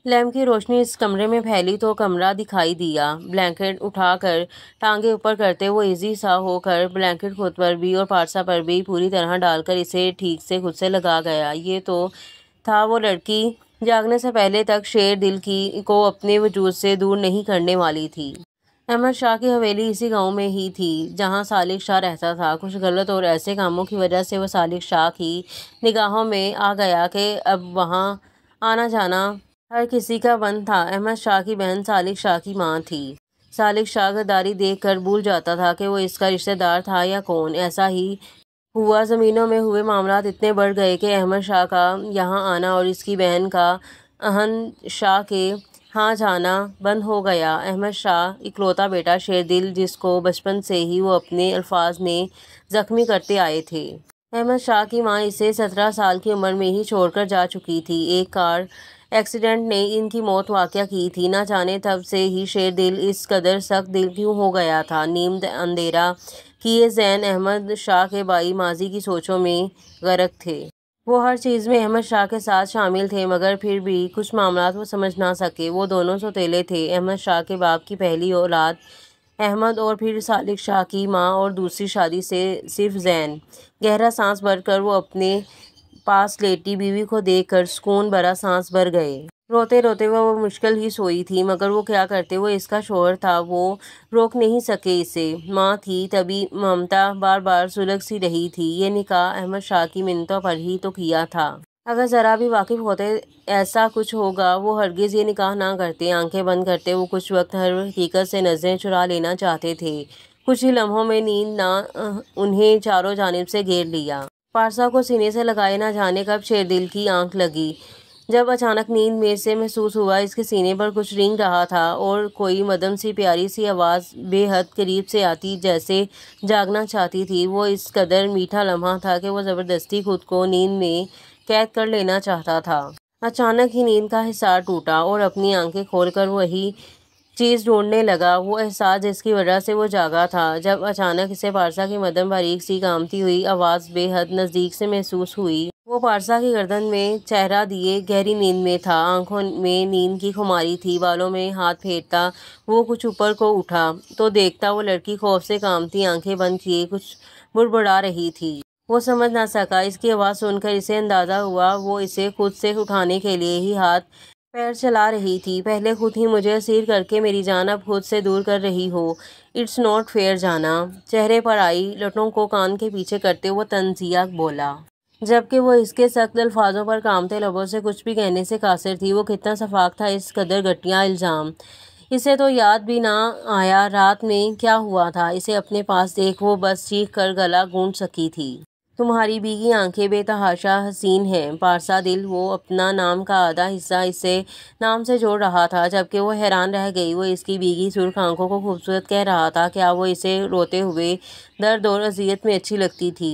Lamp کی روشنی اس کمرے میں پھیلی تو کمرہ دکھائی دیا۔ بلینکٹ اٹھا کر ٹانگیں اوپر کرتے وہ ایزی سا ہو کر بلینکٹ خود پر بھی اور پارسا پر بھی پوری طرح ڈال کر اسے ٹھیک سے خود سے لگا گیا۔ یہ تو تھا وہ لڑکی جاگنے سے پہلے تک شیر دل کو اپنے وجود سے دور نہیں کرنے والی تھی۔ احمد شاہ کی حویلی اسی گاؤں میں ہی تھی جہاں صالح شاہ رہتا تھا۔ کچھ غلط اور ایسے کاموں کی وجہ سے وہ صالح شاہ کی نگاہوں میں آ گیا کہ اب وہاں آنا جانا ہر کسی کا بند تھا۔ احمد شاہ کی بہن صالح شاہ کی ماں تھی۔ صالح شاہ غداری دیکھ کر بھول جاتا تھا کہ وہ اس کا رشتہ دار تھا یا کون۔ ایسا ہی ہوا زمینوں میں ہوئے معاملات اتنے بڑھ گئے کہ احمد شاہ کا یہاں آنا اور اس کی بہن کا احمد شاہ کے ہاں جانا بند ہو گیا۔ احمد شاہ اکلوتا بیٹا شیر دل جس کو بچپن سے ہی وہ اپنے الفاظ میں زخمی کرتے آئے تھے۔ احمد شاہ کی ماں اسے 17 سال کی عمر میں ہی چھوڑ کر جا چکی تھی۔ ایک کار ایکسیڈنٹ نے ان کی موت واقع کی تھی۔ نہ جانے تب سے ہی شیر دل اس قدر سخت دل کیوں ہو گیا تھا۔ نیم اندھیرا کیے ذہن احمد شاہ کے بھائی ماضی کی سوچوں میں غرق تھے۔ وہ ہر چیز میں احمد شاہ کے ساتھ شامل تھے مگر پھر بھی کچھ معاملات وہ سمجھ نہ سکے۔ وہ دونوں سوتیلے تھے۔ احمد شاہ کے باپ کی پہلی اولاد احمد اور پھر صالح شاہ کی ماں اور دوسری شادی سے صرف زین۔ گہرا سانس بھر کر وہ اپنے پاس لیٹی بیوی کو دیکھ کر سکون بھرا سانس بھر گئے۔ روتے روتے وہ مشکل ہی سوئی تھی مگر وہ کیا کرتے، وہ اس کا شوہر تھا، وہ روک نہیں سکے اسے۔ ماں تھی تبھی ممتا بار بار سلگ سی رہی تھی۔ یہ نکاح احمد شاہ کی منتوں پر ہی تو کیا تھا۔ اگر ذرا بھی واقف ہوتے ایسا کچھ ہوگا وہ ہرگز یہ نکاح نہ کرتے۔ آنکھیں بند کرتے وہ کچھ وقت ہر حقیقت سے نظریں چرا لینا چاہتے تھے۔ کچھ ہی لمحوں میں نیند نے انہیں چاروں جانب سے گھیر لیا۔ پارسا کو سینے سے لگائے نہ جانے کب شیر دل کی آنکھ لگی جب اچانک نیند میں سے محسوس ہوا اس کے سینے پر کچھ رینگ رہا تھا اور کوئی مدھم سی پیاری سی آواز بے حد قریب سے آتی جیسے جاگنا چاہتی تھی۔ وہ اس قدر میٹھا لمحہ تھا کہ وہ زبردستی خود کو نیند میں قید کر لینا چاہتا تھا۔ اچانک ہی نیند کا حصار ٹوٹا اور اپنی آنکھیں کھول کر وہی چیز ڈھونڈنے لگا، وہ احساس جس کی وجہ سے وہ جاگا تھا۔ جب اچانک اسے پارسا کی مدھم باریک سی کامتی ہوئی آواز بے حد نزدیک سے محسوس ہوئی۔ وہ پارسا کی گردن میں چہرہ دیے گہری نیند میں تھا، آنکھوں میں نیند کی خماری تھی۔ بالوں میں ہاتھ پھیرتا وہ کچھ اوپر کو اٹھا تو دیکھتا وہ لڑکی خوف سے کانپتی آنکھیں بند کیے کچھ بڑبڑا رہی تھی۔ وہ سمجھ نہ سکا۔ اس کی آواز سن کر اسے اندازہ ہوا وہ اسے خود سے اٹھانے کے لیے ہی ہاتھ پیر چلا رہی تھی۔ پہلے خود ہی مجھے اسیر کر کے میری جان اب خود سے دور کر رہی ہو۔ اٹس ناٹ فیئر جانا۔ چہرے پر آئی لٹوں کو کان کے پیچھے کرتے وہ تنزیہ بولا، جبکہ وہ اس کے سخت الفاظوں پر کانپتے لبوں سے کچھ بھی کہنے سے قاصر تھی۔ وہ کتنا شفاف تھا اس قدر گھٹیا الزام۔ اسے تو یاد بھی نہ آیا رات میں کیا ہوا تھا۔ اسے اپنے پاس دیکھ وہ بس چیخ کر گلا گونج سکی تھی۔ تمہاری بھیگی آنکھیں بے تحاشا حسین ہیں پارسا دل۔ وہ اپنا نام کا آدھا حصہ اسے نام سے جوڑ رہا تھا جبکہ وہ حیران رہ گئی۔ وہ اس کی بھیگی سرخ آنکھوں کو خوبصورت کہہ رہا تھا۔ کیا وہ اسے روتے ہوئے درد اور اذیت میں اچھی لگتی تھی؟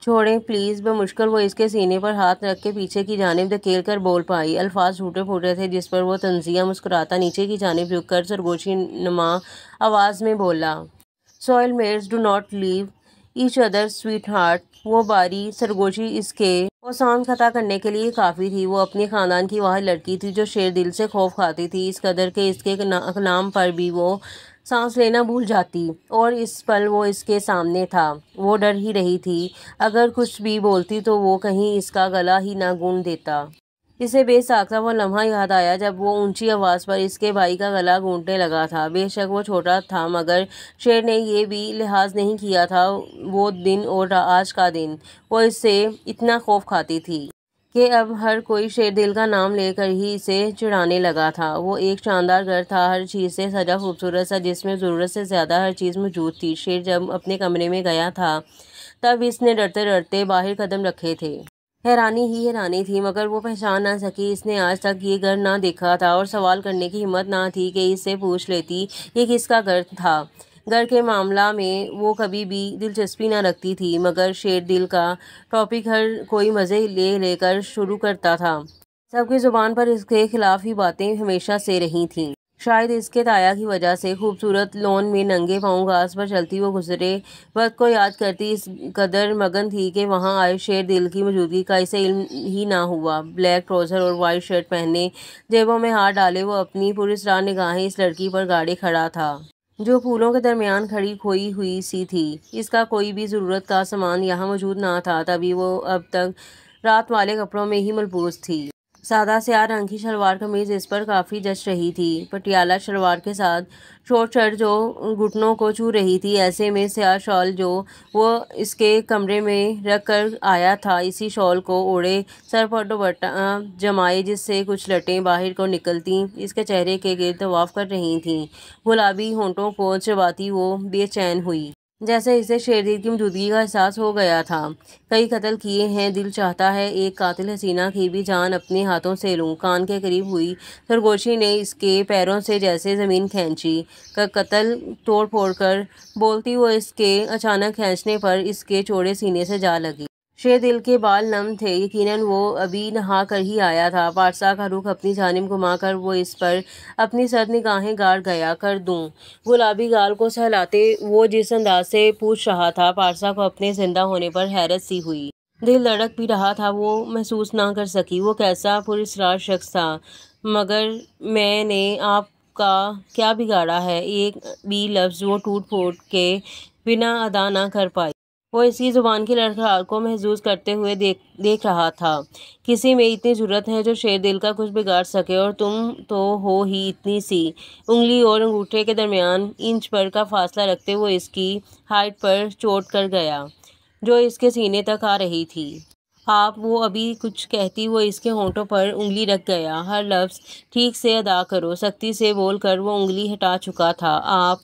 چھوڑیں پلیز۔ بمشکل وہ اس کے سینے پر ہاتھ رکھ کے پیچھے کی جانب دھکیل کر بول پائی۔ الفاظ ٹوٹے پھوٹے تھے جس پر وہ تنزیہ مسکراتا نیچے کی جانب جھک کر سرگوشی نما آواز میں بولا، soul mates do not leave each other sweetheart. وہ باری سرگوشی اس کے اوسان خطا کرنے کے لیے کافی تھی۔ وہ اپنے خاندان کی واحد لڑکی تھی جو شیر دل سے خوف کھاتی تھی، اس قدر کہ اس کے نام پر بھی وہ سانس لینا بھول جاتی۔ اور اس پل وہ اس کے سامنے تھا، وہ ڈر ہی رہی تھی اگر کچھ بھی بولتی تو وہ کہیں اس کا گلا ہی نہ گونج دیتا۔ اسے بے ساختہ وہ لمحہ یاد آیا جب وہ اونچی آواز پر اس کے بھائی کا گلا گھونٹنے لگا تھا۔ بے شک وہ چھوٹا تھا مگر شیر نے یہ بھی لحاظ نہیں کیا تھا وہ دن اور آج کا دن۔ وہ اس سے اتنا خوف کھاتی تھی کہ اب ہر کوئی شیر دل کا نام لے کر ہی اسے چڑھانے لگا تھا۔ وہ ایک شاندار گھر تھا، ہر چیز سے سجا خوبصورت سا جس میں ضرورت سے زیادہ ہر چیز موجود تھی۔ شیر جب اپنے کمرے میں گیا تھا تب اس نے ڈرتے ڈرتے باہر قدم رکھے تھے۔ حیرانی ہی حیرانی تھی مگر وہ پہچان نہ سکی۔ اس نے آج تک یہ گھر نہ دیکھا تھا اور سوال کرنے کی ہمت نہ تھی کہ اس سے پوچھ لیتی یہ کس کا گھر تھا۔ گھر کے معاملہ میں وہ کبھی بھی دلچسپی نہ رکھتی تھی مگر شیر دل کا ٹاپک ہر کوئی مزے لے کر شروع کرتا تھا۔ سب کی زبان پر اس کے خلاف ہی باتیں ہمیشہ سے رہی تھیں۔ شاید اس کے تایا کی وجہ سے خوبصورت لون میں ننگے پاؤں گھاس پر چلتی وہ گزرے وقت کو یاد کرتی اس قدر مگن تھی کہ وہاں آئے شیر دل کی موجودگی کا اسے علم ہی نہ ہوا۔ بلیک ٹراؤزر اور وائٹ شرٹ پہنے، جیبوں میں ہاتھ ڈالے، وہ اپنی پراسرار نگاہیں اس لڑکی پر گاڑے کھڑا تھا جو پھولوں کے درمیان کھڑی کھوئی ہوئی سی تھی۔ اس کا کوئی بھی ضرورت کا سامان یہاں موجود نہ تھا، تبھی وہ اب تک رات والے کپڑوں میں ہی ملبوس تھی۔ سادہ سیاہ رنگ کی شلوار قمیض اس پر کافی جچ رہی تھی، پٹیالہ شلوار کے ساتھ شارٹ شرٹ جو گھٹنوں کو چھو رہی تھی۔ ایسے میں سیاہ شال جو وہ اس کے کمرے میں رکھ کر آیا تھا، اسی شال کو اوڑھے، سر پر دوپٹہ جمائے جس سے کچھ لٹیں باہر کو نکلتی اس کے چہرے کے گرد طواف کر رہی تھیں، گلابی ہونٹوں کو چباتی وہ بے چین ہوئی، جیسے اسے شیردل کی موجودگی کا احساس ہو گیا تھا۔ کئی قتل کیے ہیں، دل چاہتا ہے ایک قاتل حسینہ کی بھی جان اپنے ہاتھوں سے لوں۔ کان کے قریب ہوئی سرگوشی نے اس کے پیروں سے جیسے زمین کھینچی، قتل توڑ پھوڑ کر بولتی وہ اس کے اچانک کھینچنے پر اس کے چوڑے سینے سے جا لگی۔ شیردل کے بال نم تھے، یقیناً وہ ابھی نہا کر ہی آیا تھا۔ پارسا کا رخ اپنی جانب گھما کر وہ اس پر اپنی سرد نگاہیں گاڑ گیا۔ کر دوں؟ گلابی گال کو سہلاتے وہ جس انداز سے پوچھ رہا تھا، پارسا کو اپنے زندہ ہونے پر حیرت سی ہوئی۔ دل دھڑک بھی رہا تھا، وہ محسوس نہ کر سکی وہ کیسا پراسرار شخص تھا۔ مگر میں نے آپ کا کیا بگاڑا ہے؟ ایک بھی لفظ وہ ٹوٹ پھوٹ کے بنا ادا نہ کر پائی۔ وہ اس کی زبان کی لڑکھڑاہٹ کو محسوس کرتے ہوئے دیکھ رہا تھا۔ کسی میں اتنی جرأت ہے جو شیردل کا کچھ بگاڑ سکے، اور تم تو ہو ہی اتنی سی۔ انگلی اور انگوٹھے کے درمیان انچ بھر کا فاصلہ رکھتے وہ اس کی ہائٹ پر چوٹ کر گیا جو اس کے سینے تک آ رہی تھی۔ آپ، وہ ابھی کچھ کہتی وہ اس کے ہونٹوں پر انگلی رکھ گیا۔ ہر لفظ ٹھیک سے ادا کرو، سختی سے بول کر وہ انگلی ہٹا چکا تھا۔ آپ،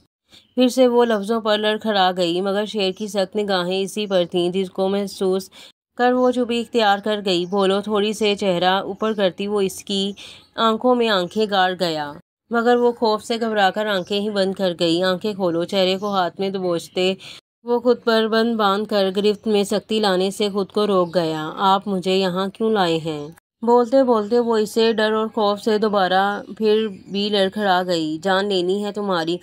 پھر سے وہ لفظوں پر لڑکھڑا گئی، مگر شیر کی سخت نگاہیں اسی پر تھیں، جس کو محسوس کر وہ چپی اختیار کر گئی۔ بولو، تھوڑی سے چہرہ اوپر کرتی وہ اس کی آنکھوں میں آنکھیں گاڑ گیا، مگر وہ خوف سے گھبرا کر آنکھیں ہی بند کر گئی۔ آنکھیں کھولو۔ چہرے کو ہاتھ میں دبوچتے وہ خود پر بند باندھ کر گرفت میں سختی لانے سے خود کو روک گیا۔ آپ مجھے یہاں کیوں لائے ہیں؟ بولتے بولتے وہ اسے ڈر اور خوف سے دوبارہ پھر بھی لڑکھڑا گئی۔ جان لینی ہے تمہاری؟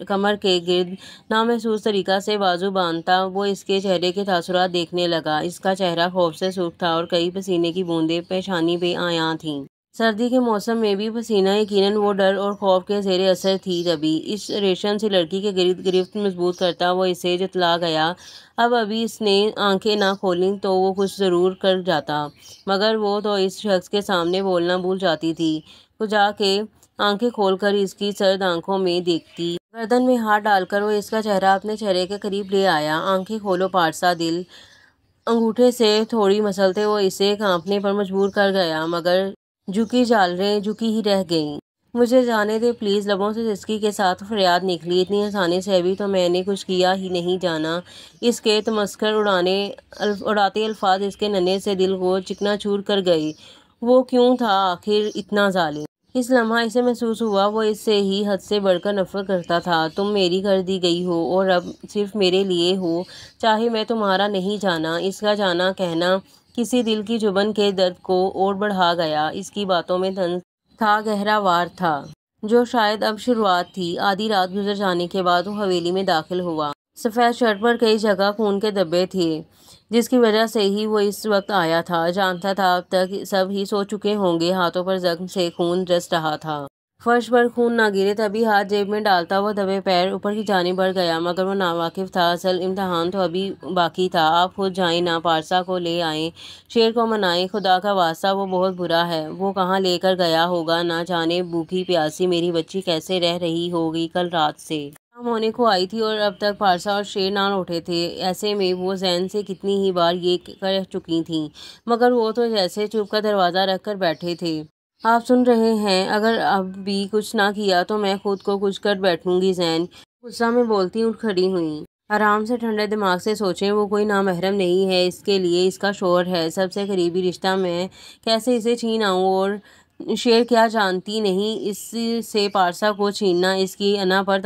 کمر کے گرد نامحسوس طریقہ سے بازو باندھتا وہ اس کے چہرے کے تاثرات دیکھنے لگا۔ اس کا چہرہ خوف سے سرخ تھا اور کئی پسینے کی بوندیں پیشانی پہ عیاں تھیں۔ سردی کے موسم میں بھی پسینہ، یقیناً وہ ڈر اور خوف کے زیر اثر تھی۔ تبھی اس ریشم سی لڑکی کے گرد گرفت مضبوط کرتا وہ اسے جتلا گیا۔ اب ابھی اس نے آنکھیں نہ کھولیں تو وہ کچھ ضرور کر جاتا، مگر وہ تو اس شخص کے سامنے بولنا بھول جاتی تھی۔ کھجا کے آنکھیں کھول کر اس کی سرد آنکھوں میں دیکھتی، گردن میں ہاتھ ڈال کر وہ اس کا چہرہ اپنے چہرے کے قریب لے آیا۔ آنکھیں کھولو پارسا۔ دل انگوٹھے سے تھوڑی مسلتے وہ اسے کانپنے پر مجبور کر گیا، مگر جھکی جھالریں جھکی ہی رہ گئیں۔ مجھے جانے دے پلیز، لبوں سے سسکی کے ساتھ فریاد نکلی۔ اتنی آسانی سے ابھی تو میں نے کچھ کیا ہی نہیں جانا۔ اس کے تمسخر اڑاتے الفاظ اس کے ننھے سے دل کو چکنا چور کر گئے۔ وہ کیوں تھا آخر اتنا ظالم؟ اس لمحہ اسے محسوس ہوا وہ اس سے ہی حد سے بڑھ کر نفرت کرتا تھا۔ تم میری کر دی گئی ہو، اور اب صرف میرے لیے ہو، چاہے میں تمہارا نہیں جانا۔ اس کا جانا کہنا کسی دل کی چبھن کے درد کو اور بڑھا گیا۔ اس کی باتوں میں طنز تھا، گہرا وار تھا، جو شاید اب شروعات تھی۔ آدھی رات گزر جانے کے بعد وہ حویلی میں داخل ہوا۔ سفید شرٹ پر کئی جگہ خون کے دھبے تھے، جس کی وجہ سے ہی وہ اس وقت آیا تھا۔ جانتا تھا اب تک سب ہی سو چکے ہوں گے۔ ہاتھوں پر زخم سے خون رس رہا تھا۔ فرش پر خون نہ گرے تبھی ہاتھ جیب میں ڈالتا وہ دبے پیر اوپر کی جانب بڑھ گیا، مگر وہ ناواقف تھا، اصل امتحان تو ابھی باقی تھا۔ آپ خود جائیں نا، پارسا کو لے آئیں، شیر کو منائیں، خدا کا واسطہ وہ بہت برا ہے۔ وہ کہاں لے کر گیا ہوگا، نہ جانے بھوکی پیاسی میری بچی کیسے رہ رہی ہوگی کل رات سے۔ شام ہونے کو آئی تھی اور اب تک پارسا اور شیر نہ لوٹے تھے۔ ایسے میں وہ ذہن سے کتنی ہی بار یہ کہہ چکی تھیں، مگر وہ تو جیسے چپ کا دروازہ رکھ کر بیٹھے تھے۔ آپ سن رہے ہیں، اگر اب بھی کچھ نہ کیا تو میں خود کو کچھ کر بیٹھوں گی۔ زین غصہ میں بولتی اٹھ کھڑی ہوئیں۔ آرام سے ٹھنڈے دماغ سے سوچیں، وہ کوئی نامحرم نہیں ہے اس کے لیے، اس کا شوہر ہے، سب سے قریبی رشتہ۔ میں کیسے اسے چھین آؤں؟ اور شیر کیا جانتی نہیں اس سے پارسا کو چھیننا اس کی انا پر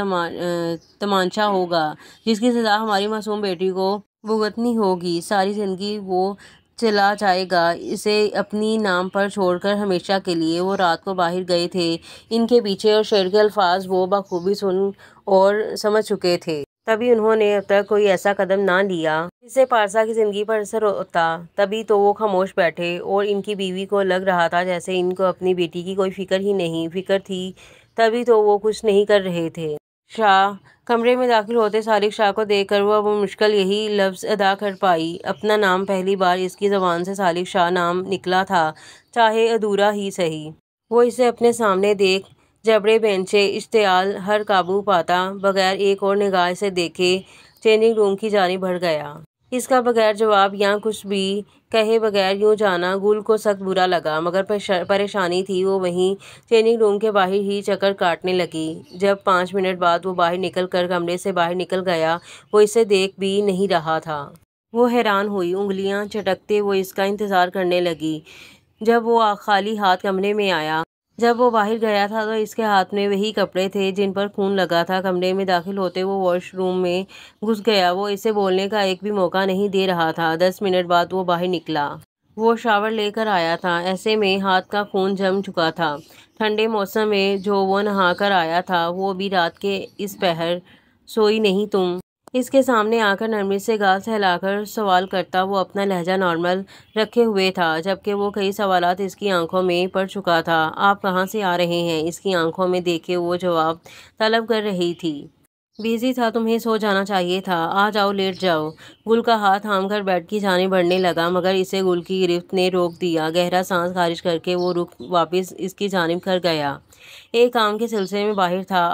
تمانچہ ہوگا، جس کی سزا ہماری معصوم بیٹی کو بھگتنی ہوگی۔ ساری زندگی وہ چلا جائے گا اسے اپنی نام پر چھوڑ کر ہمیشہ کے لیے۔ وہ رات کو باہر گئے تھے ان کے پیچھے، اور شعر کے الفاظ وہ بخوبی سن اور سمجھ چکے تھے۔ تبھی انہوں نے اب تک کوئی ایسا قدم نہ لیا جس سے پارسا کی زندگی پر اثر ہوتا۔ تبھی تو وہ خاموش بیٹھے، اور ان کی بیوی کو لگ رہا تھا جیسے ان کو اپنی بیٹی کی کوئی فکر ہی نہیں۔ فکر تھی تبھی تو وہ کچھ نہیں کر رہے تھے۔ شاہ کمرے میں داخل ہوتے سالک شاہ کو دیکھ کر وہ بمشکل یہی لفظ ادا کر پائی۔ اپنا نام پہلی بار اس کی زبان سے سالک شاہ نام نکلا تھا، چاہے ادھورا ہی سہی۔ وہ اسے اپنے سامنے دیکھ جبڑے بھینچے اشتعال ہر قابو پاتا بغیر ایک اور نگاہ اسے دیکھے چینجنگ روم کی جانب بڑھ گیا۔ اس کا بغیر جواب یا کچھ بھی کہے بغیر یوں جانا گل کو سخت برا لگا، مگر پریشانی تھی وہ وہیں چینجنگ روم کے باہر ہی چکر کاٹنے لگی۔ جب 5 منٹ بعد وہ باہر نکل کر کمرے سے باہر نکل گیا، وہ اسے دیکھ بھی نہیں رہا تھا۔ وہ حیران ہوئی، انگلیاں چٹکتے وہ اس کا انتظار کرنے لگی۔ جب وہ خالی ہاتھ کمرے میں آیا، جب وہ باہر گیا تھا تو اس کے ہاتھ میں وہی کپڑے تھے جن پر خون لگا تھا۔ کمرے میں داخل ہوتے وہ واش روم میں گھس گیا۔ وہ اسے بولنے کا ایک بھی موقع نہیں دے رہا تھا۔ 10 منٹ بعد وہ باہر نکلا۔ وہ شاور لے کر آیا تھا، ایسے میں ہاتھ کا خون جم چکا تھا۔ ٹھنڈے موسم میں جو وہ نہا کر آیا تھا، وہ بھی رات کے اس پہر سوئی نہیں تم؟ اس کے سامنے آ کر نرمی سے گال سہلا کر سوال کرتا وہ اپنا لہجہ نارمل رکھے ہوئے تھا، جبکہ وہ کئی سوالات اس کی آنکھوں میں پڑ چکا تھا۔ آپ کہاں سے آ رہے ہیں؟ اس کی آنکھوں میں دیکھے وہ جواب طلب کر رہی تھی۔ بیزی تھا، تمہیں سو جانا چاہیے تھا۔ آ جاؤ، لیٹ جاؤ۔ گل کا ہاتھ تھام کر بیڈ کی جانب بڑھنے لگا، مگر اسے گل کی گرفت نے روک دیا۔ گہرا سانس خارج کر کے وہ رخ واپس اس کی جانب کر گیا۔ ایک کام کے سلسلے میں باہر تھا۔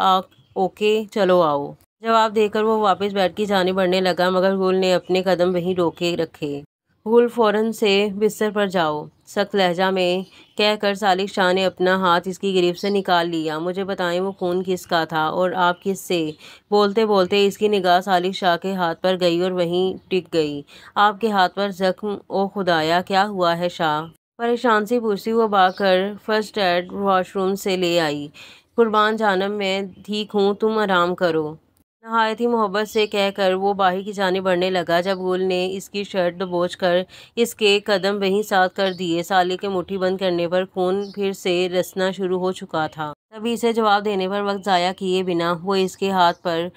اوکے، چلو آؤ۔ جواب دے کر وہ واپس بیڈ کی جانب بڑھنے لگا، مگر گل نے اپنے قدم وہیں روکے رکھے۔ گل، فوراً سے بستر پر جاؤ، سخت لہجہ میں کہہ کر سالک شاہ نے اپنا ہاتھ اس کی گرفت سے نکال لیا۔ مجھے بتائیں وہ خون کس کا تھا اور آپ کس سے؟ بولتے بولتے اس کی نگاہ سالک شاہ کے ہاتھ پر گئی اور وہیں ٹک گئی۔ آپ کے ہاتھ پر زخم؟ او خدایا، کیا ہوا ہے شاہ؟ پریشان سی پوچھتی وہ بھاگ کر فرسٹ ایڈ واش روم سے لے آئی۔ قربان جانم، میں ٹھیک ہوں، تم آرام کرو، نہایت ہی محبت سے کہہ کر وہ باہر کی جانب بڑھنے لگا۔ جب گل نے اس کی شرٹ دبوچ کر اس کے قدم وہیں ساتھ کر دیے، سالک کے مٹھی بند کرنے پر خون پھر سے رسنا شروع ہو چکا تھا۔ تبھی اسے جواب دینے پر وقت ضائع کیے بنا وہ اس کے ہاتھ پر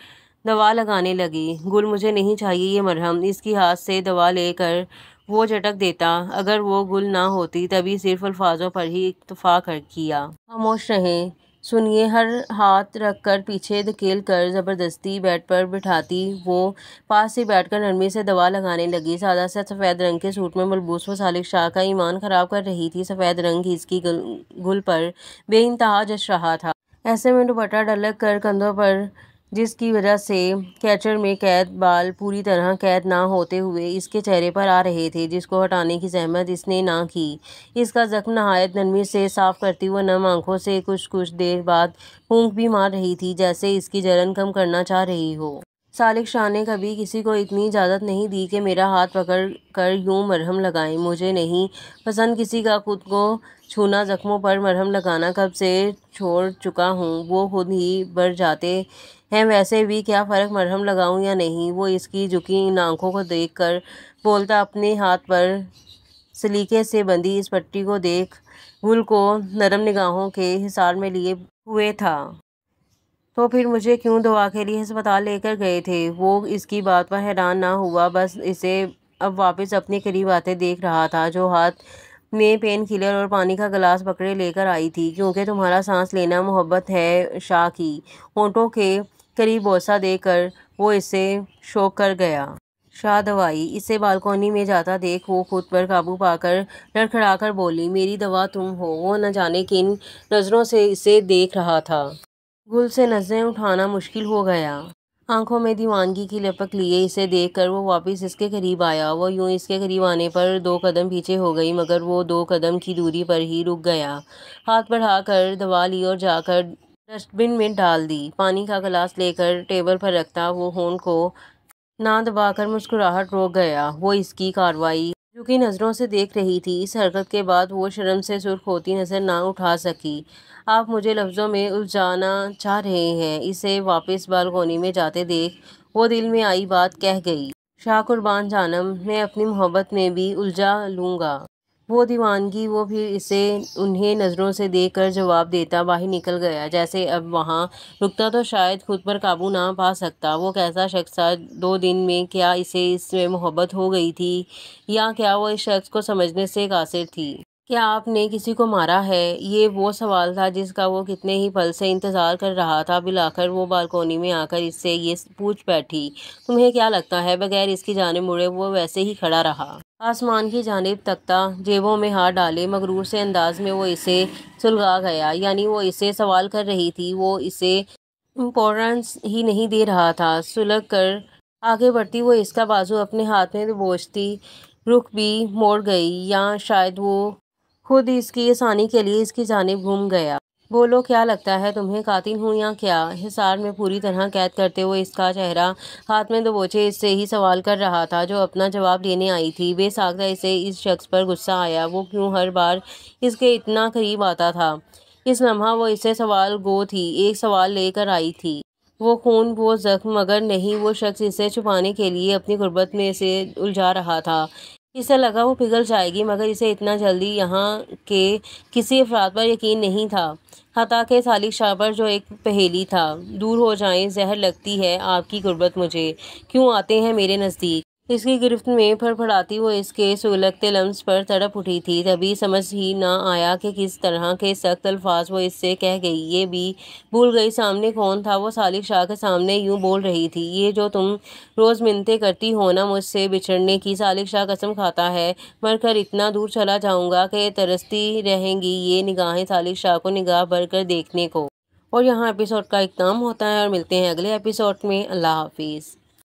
دوا لگانے لگی۔ گل، مجھے نہیں چاہیے یہ مرہم۔ اس کی ہاتھ سے دوا لے کر وہ جھٹک دیتا۔ اگر وہ گل نہ ہوتی تبھی صرف الفاظوں پر ہی اکتفا کیا۔ خاموش رہیں۔ سنیے، ہر ہاتھ رکھ کر پیچھے دھکیل کر زبردستی بیڈ پر بٹھاتی وہ پاس ہی بیٹھ کر نرمی سے دوا لگانے لگی۔ سادہ سے سفید رنگ کے سوٹ میں ملبوس وہ سالک شاہ کا ایمان خراب کر رہی تھی۔ سفید رنگ اس کی گل پر بے انتہا جچ رہا تھا۔ ایسے میں دوپٹہ ڈھلک کر کندھوں پر، جس کی وجہ سے کیچر میں قید بال پوری طرح قید نہ ہوتے ہوئے اس کے چہرے پر آ رہے تھے، جس کو ہٹانے کی زحمت اس نے نہ کی۔ اس کا زخم نہایت نرمی سے صاف کرتی وہ نم آنکھوں سے کچھ دیر بعد پھونک بھی مار رہی تھی، جیسے اس کی جلن کم کرنا چاہ رہی ہو۔ سالک شاہ نے کبھی کسی کو اتنی اجازت نہیں دی کہ میرا ہاتھ پکڑ کر یوں مرہم لگائیں۔ مجھے نہیں پسند کسی کا خود کو چھونا۔ زخموں پر مرہم لگانا کب سے چھوڑ چکا ہوں، وہ خود ہی بڑھ جاتے ہیں۔ ویسے بھی کیا فرق مرہم لگاؤں یا نہیں؟ وہ اس کی جھکی ان آنکھوں کو دیکھ کر بولتا، اپنے ہاتھ پر سلیقے سے بندھی اس پٹی کو دیکھ۔ گل کو نرم نگاہوں کے حصار میں لیے ہوئے تھا۔ تو پھر مجھے کیوں دوا کے لیے ہسپتال لے کر گئے تھے؟ وہ اس کی بات پر حیران نہ ہوا، بس اسے اب واپس اپنے قریب آتے دیکھ رہا تھا، جو ہاتھ میں پین کلر اور پانی کا گلاس پکڑے لے کر آئی تھی۔ کیونکہ تمہارا سانس لینا محبت ہے شاہ کی۔ ہونٹوں کے قریب بوسہ دے کر وہ اسے شوک کر گیا۔ شاہ دوائی؟ اسے بالکونی میں جاتا دیکھ وہ خود پر قابو پا کر لڑکھڑا کر بولی، میری دوا تم ہو؟ وہ نہ جانے کن نظروں سے اسے دیکھ رہا تھا۔ گل سے نظریں اٹھانا مشکل ہو گیا۔ آنکھوں میں دیوانگی کی لپک لیے اسے دیکھ کر وہ واپس اس کے قریب آیا۔ وہ یوں اس کے قریب آنے پر 2 قدم پیچھے ہو گئی، مگر وہ 2 قدم کی دوری پر ہی رک گیا۔ ہاتھ بڑھا کر دوا لی اور جا کر ڈسٹ بن میں ڈال دی۔ پانی کا گلاس لے کر ٹیبل پر رکھتا وہ ہونٹ کو نہ دبا کر مسکراہٹ روک گیا۔ وہ اس کی کارروائی جھکی نظروں سے دیکھ رہی تھی۔ اس حرکت کے بعد وہ شرم سے سرخ ہوتی نظر نہ اٹھا سکی۔ آپ مجھے لفظوں میں الجھانا چاہ رہے ہیں؟ اسے واپس بالکونی میں جاتے دیکھ وہ دل میں آئی بات کہہ گئی۔ شاہ قربان جانم، میں اپنی محبت میں بھی الجھا لوں گا۔ وہ دیوانگی، وہ پھر اسے انہیں نظروں سے دیکھ کر جواب دیتا باہر نکل گیا۔ جیسے اب وہاں رکتا تو شاید خود پر قابو نہ پا سکتا۔ وہ کیسا شخص تھا 2 دن میں؟ کیا اسے اس سے محبت ہو گئی تھی، یا کیا وہ اس شخص کو سمجھنے سے قاصر تھی؟ کیا آپ نے کسی کو مارا ہے؟ یہ وہ سوال تھا جس کا وہ کتنے ہی پل سے انتظار کر رہا تھا۔ بالآخر وہ بالکونی میں آ کر اس سے یہ پوچھ بیٹھی، تمہیں کیا لگتا ہے؟ بغیر اس کی جانب مڑے وہ ویسے ہی کھڑا رہا، آسمان کی جانب تکتا، جیبوں میں ہاتھ ڈالے۔ مغرور سے انداز میں وہ اسے سلگا گیا، یعنی وہ اسے سوال کر رہی تھی، وہ اسے امپورٹنس ہی نہیں دے رہا تھا۔ سلگ کر آگے بڑھتی وہ اس کا بازو اپنے ہاتھ میں دبوچتی، رخ بھی موڑ گئی، یا شاید وہ خود اس کی آسانی کے لیے اس کی جانب گھوم گیا۔ بولو، کیا لگتا ہے تمہیں؟ قاتل ہوں یا کیا؟ حصار میں پوری طرح قید کرتے ہوئے اس کا چہرہ ہاتھ میں دبوچے اس سے ہی سوال کر رہا تھا جو اپنا جواب دینے آئی تھی۔ بے ساختہ اسے اس شخص پر غصہ آیا۔ وہ کیوں ہر بار اس کے اتنا قریب آتا تھا؟ اس لمحہ وہ اس سے سوال گو تھی، ایک سوال لے کر آئی تھی۔ وہ خون، وہ زخم، مگر نہیں، وہ شخص اسے چھپانے کے لیے اپنی غربت میں اسے الجھا رہا تھا۔ اسے لگا وہ پگھل جائے گی، مگر اسے اتنا جلدی یہاں کے کسی افراد پر یقین نہیں تھا، حتیٰ کہ صالح شاہ پر جو ایک پہیلی تھا۔ دور ہو جائیں، زہر لگتی ہے آپ کی غربت مجھے، کیوں آتے ہیں میرے نزدیک؟ اس کی گرفت میں پھڑپڑاتی وہ اس کے سلگتے لمس پر تڑپ اٹھی تھی۔ تبھی سمجھ ہی نہ آیا کہ کس طرح کے سخت الفاظ وہ اس سے کہہ گئی۔ یہ بھی بھول گئی سامنے کون تھا۔ وہ صالح شاہ کے سامنے یوں بول رہی تھی، یہ جو تم روز منتیں کرتی ہو نا مجھ سے بچھڑنے کی، صالح شاہ قسم کھاتا ہے مر کر اتنا دور چلا جاؤں گا کہ ترستی رہیں گی یہ نگاہیں صالح شاہ کو نگاہ بھر کر دیکھنے کو۔ اور یہاں ایپیسوڈ کا اختتام ہوتا ہے، اور ملتے ہیں اگلے ایپیسوڈ میں۔ اللہ حافظ۔